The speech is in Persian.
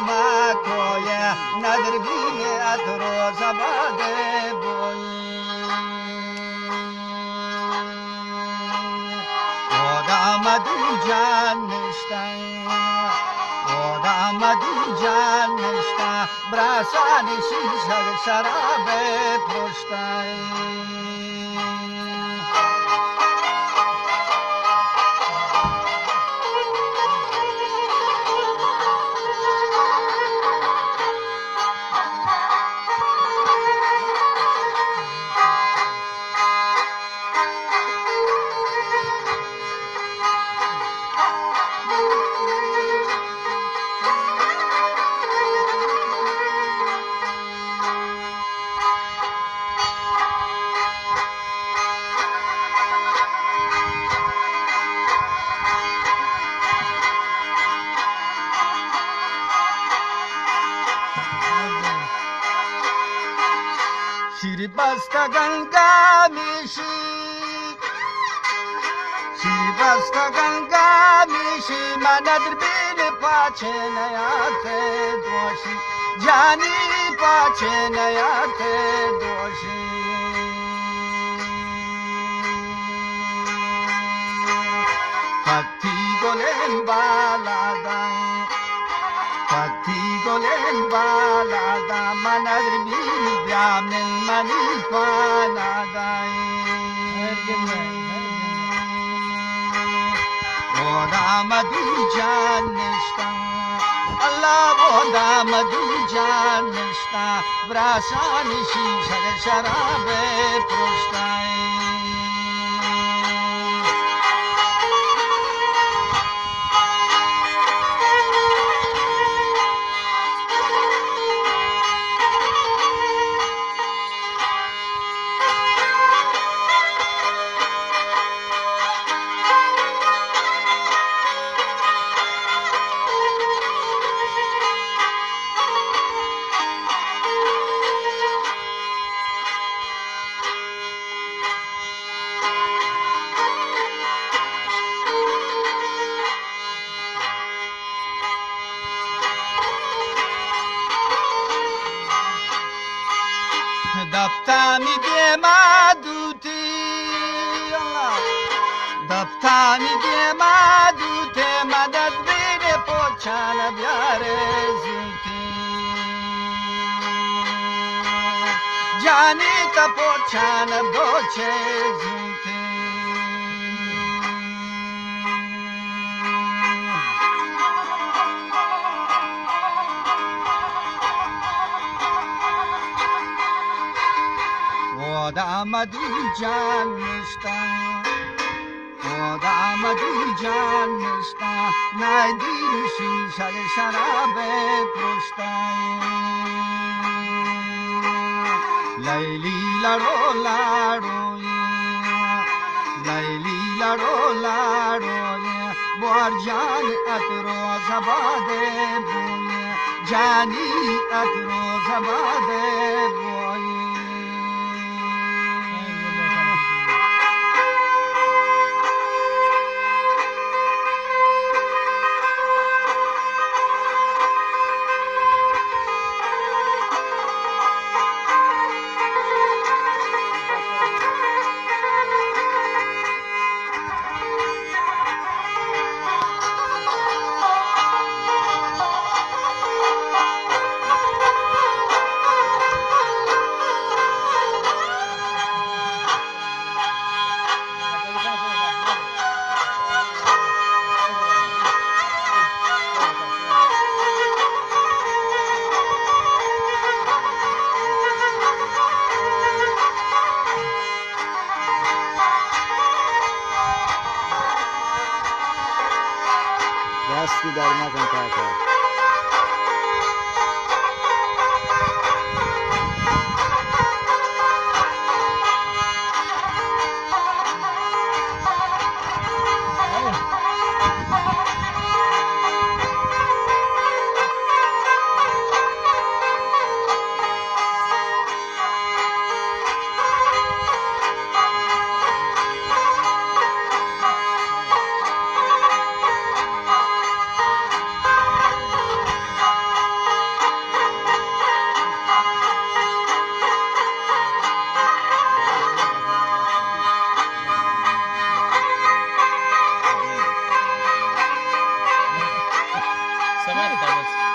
مکوی ندر بیت روز باد بوی آمدی جان نشتن آمدی جان نشتن براسانی شیشه شراب پرشتن شیر بستگان گامیشی شیر بستگان گامیشی من در بیل پاچه نیات دوشی جانی پاچه نیات دوشی پتی گلن بالادن پتی گلن بالادن من در بیل بیامن منی پالادن آمدی جان نشتن الله آمدی جان نشتن براسان شیشه شراب پرشتن دفتانی دیما دوتی دفتانی دیما دوتی مدد بیر پوچان بیاره زوتی جانی تا پوچان بوچه زوتی آمدی جان نشتن آمدی جان نشتن نایدی شیشه شراب پرشتن لیلی لرو لروی لیلی لرو لروی بار جان اترو زباده بوی جانی اترو زباده بوی دستی در نکن کاکا. سمعت بس